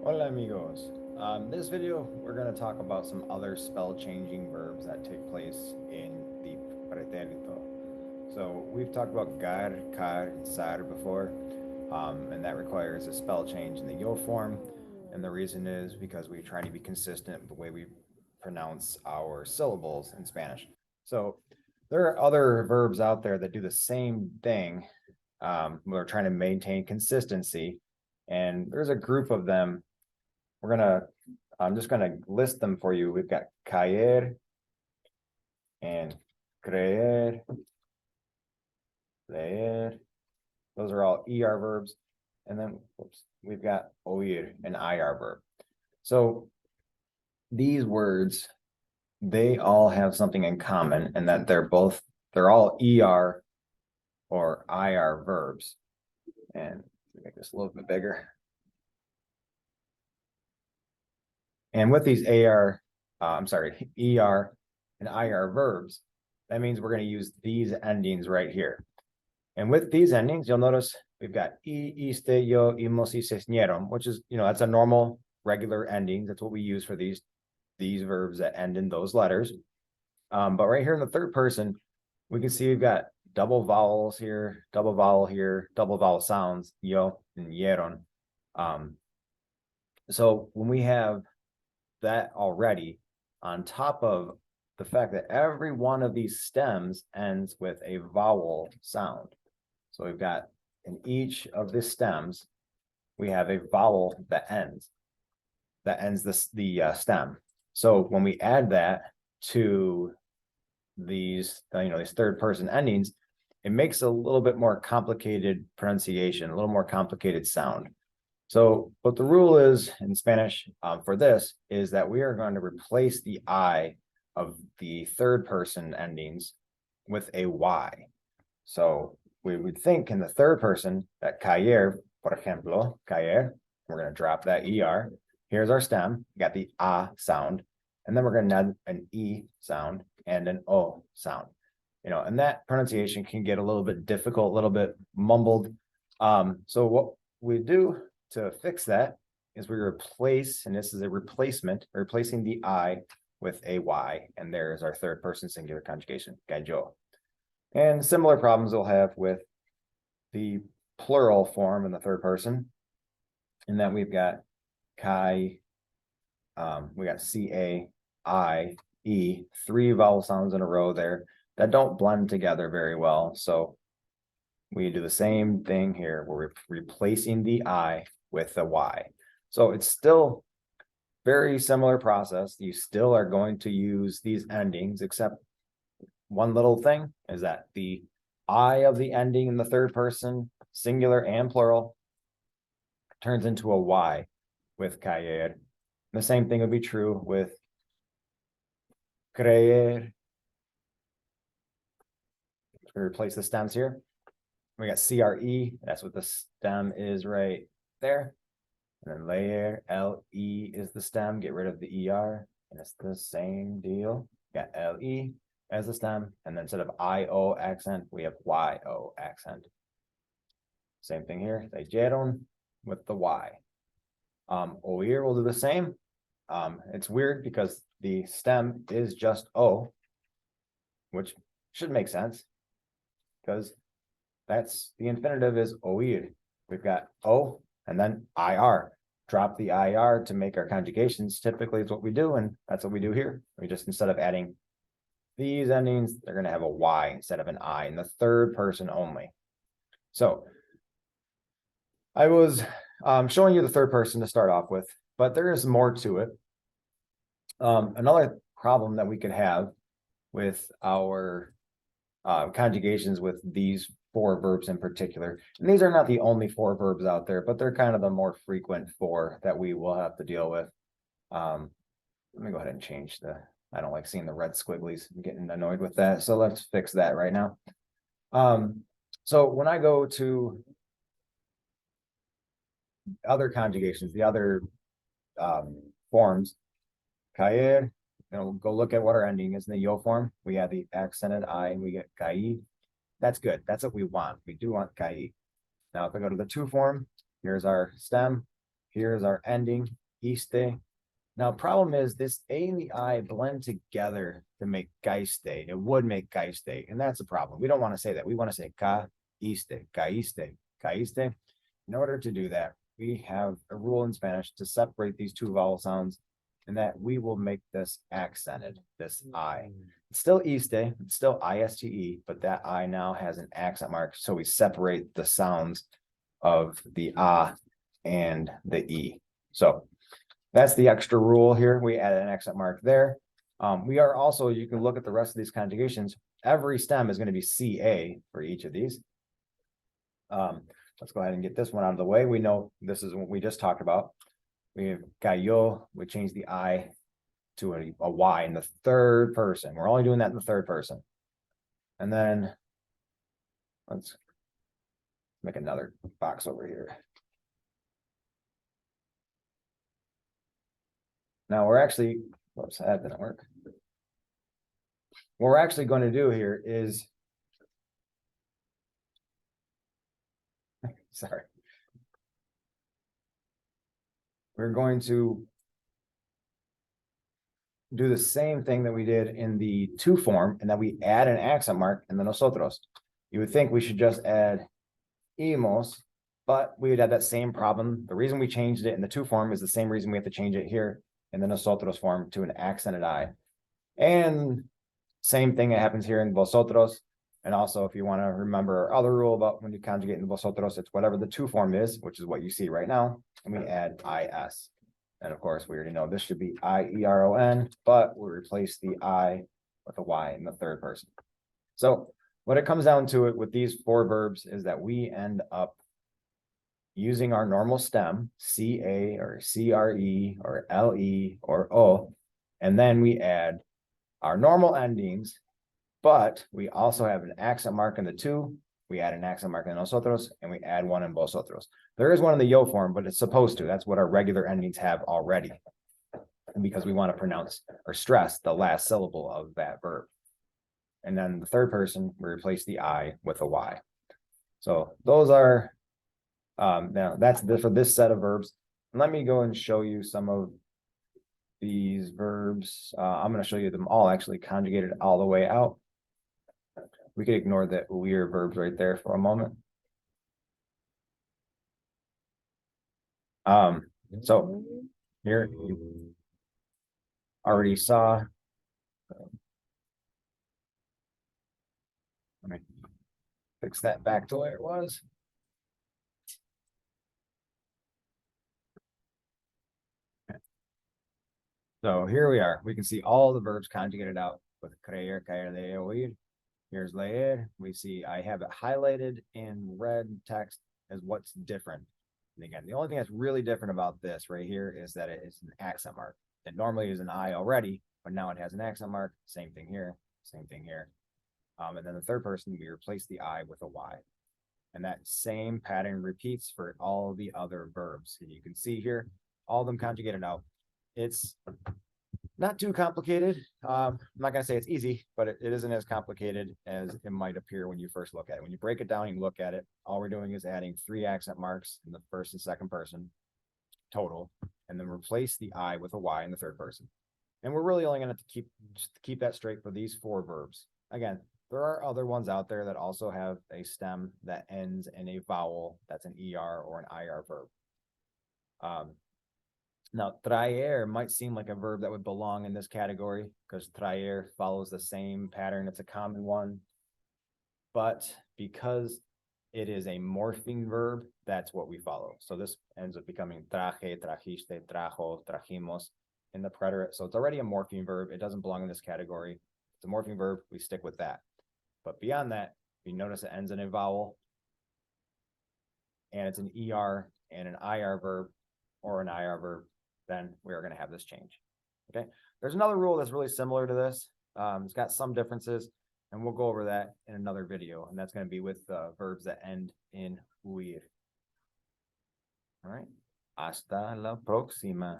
Hola amigos. This video, we're going to talk about some other spell changing verbs that take place in the Pretérito. So we've talked about caer, sar before, and that requires a spell change in the yo form. And the reason is because we try to be consistent with the way we pronounce our syllables in Spanish. So there are other verbs out there that do the same thing. We're trying to maintain consistency, and there's a group of them. I'm just gonna list them for you. We've got caer and creer, leer. Those are all ER verbs. And then we've got oír, an IR verb. So these words, they all have something in common, and that they're all ER or IR verbs. And make this a little bit bigger. And with these ER and IR verbs, that means we're going to use these endings right here. And with these endings, you'll notice we've got iste, yo, imos, y se which is, that's a normal, regular ending. That's what we use for these verbs that end in those letters. But right here in the third person, we can see we've got double vowels here, double vowel here, double vowel sounds, yo and yeron. So when we have that already, on top of the fact that every one of these stems ends with a vowel sound. So we've got in each of the stems, we have a vowel that ends the stem. So when we add that to these third person endings, it makes a little bit more complicated pronunciation, a little more complicated sound. So what the rule is in Spanish for this is that we are going to replace the I of the third person endings with a Y. So we would think in the third person that caer, por ejemplo, caer, we're going to drop that ER. Here's our stem, we got the A sound, and then we're going to add an E sound and an O sound. And that pronunciation can get a little bit difficult, a little bit mumbled. So what we do to fix that is we replace, and this is a replacement, replacing the I with a Y, and there's our third person singular conjugation, gallo. And similar problems we'll have with the plural form in the third person, in that we've got kai, we got C-A-I-E, three vowel sounds in a row there that don't blend together very well. So we do the same thing here. We're replacing the I with the Y. So it's still very similar process. You still are going to use these endings, except one little thing is that the I of the ending in the third person, singular and plural, turns into a Y with caer. The same thing would be true with creer. We replace the stems here. We got CRE, that's what the stem is right there. And then leer, LE is the stem, get rid of the ER, and it's the same deal. Got LE as the stem, and then instead of IO accent, we have YO accent. Same thing here, leyeron with the Y. Oír will do the same. It's weird because the stem is just O, which should make sense because that's the infinitive is oír. We've got O and then IR. Drop the IR to make our conjugations. Typically, it's what we do, and that's what we do here. We just, instead of adding these endings, they're going to have a Y instead of an I in the third person only. So I was showing you the third person to start off with, but there is more to it. Another problem that we could have with our conjugations with these four verbs in particular, and these are not the only four verbs out there, but they're kind of the more frequent four that we will have to deal with. Let me go ahead and change I don't like seeing the red squigglies. I'm getting annoyed with that, so let's fix that right now. So when I go to other conjugations, the other forms, caer, go look at what our ending is in the yo form. We have the accented I and we get caí. That's good. That's what we want. We do want caí. Now, if I go to the two form, here's our stem. Here's our ending, iste. Now, problem is this A and the I blend together to make geiste. It would make geiste, and that's a problem. We don't want to say that. We want to say caiste, caiste, caiste. In order to do that, we have a rule in Spanish to separate these two vowel sounds, and that we will make this accented, this I. It's still iste, it's still iste, but that I now has an accent mark, so we separate the sounds of the a and the e. So that's the extra rule here. We added an accent mark there. We are also, you can look at the rest of these conjugations. Every stem is going to be CA for each of these. Let's go ahead and get this one out of the way. We know this is what we just talked about. We have cayó, we change the I to a Y in the third person. We're only doing that in the third person. And then let's make another box over here. Now we're actually, whoops, that didn't work. What we're actually going to do here is, sorry. We're going to do the same thing that we did in the to form, and that we add an accent mark in the nosotros. You would think we should just add imos, but we would have that same problem. The reason we changed it in the to form is the same reason we have to change it here in the nosotros form to an accented I. And same thing that happens here in vosotros. And also, if you want to remember our other rule about when you conjugate in vosotros, it's whatever the to form is, which is what you see right now, and we add is. And of course, we already know this should be ieron, but we replace the I with a Y in the third person. So what it comes down to it with these four verbs is that we end up using our normal stem, CA or CRE or LE or O, and then we add our normal endings, but we also have an accent mark in the to, we add an accent mark in nosotros, and we add one in vosotros. There is one in the yo form, but it's supposed to. That's what our regular endings have already. And because we want to pronounce or stress the last syllable of that verb. And then the third person, we replace the I with a Y. So those are, now that's for this set of verbs. Let me go and show you some of these verbs. I'm going to show you them all actually conjugated all the way out. We could ignore the weird verbs right there for a moment. So here you already saw. Let me fix that back to where it was. So here we are. We can see all the verbs conjugated out with creer, caer, leer, oír. Here's leer. We see I have it highlighted in red text as what's different. And again, the only thing that's really different about this right here is that it is an accent mark. It normally is an I already, but now it has an accent mark. Same thing here, same thing here. And then the third person, we replace the I with a Y. And that same pattern repeats for all the other verbs. And you can see here, all of them conjugated out. It's not too complicated. I'm not going to say it's easy, but it isn't as complicated as it might appear when you first look at it. When you break it down and look at it, all we're doing is adding 3 accent marks in the first and second person total, and then replace the I with a Y in the third person. And we're really only going to keep that straight for these 4 verbs. Again, there are other ones out there that also have a stem that ends in a vowel that's an ER or an IR verb. Now, traer might seem like a verb that would belong in this category because traer follows the same pattern. It's a common one. But because it is a morpheme verb, that's what we follow. So this ends up becoming traje, trajiste, trajo, trajimos in the preterite. So it's already a morpheme verb. It doesn't belong in this category. It's a morpheme verb. We stick with that. But beyond that, you notice it ends in a vowel. And it's an ER and an IR verb or an IR verb. Then we are going to have this change. Okay. There's another rule that's really similar to this. It's got some differences, and we'll go over that in another video. And that's going to be with verbs that end in huir. All right. Hasta la próxima.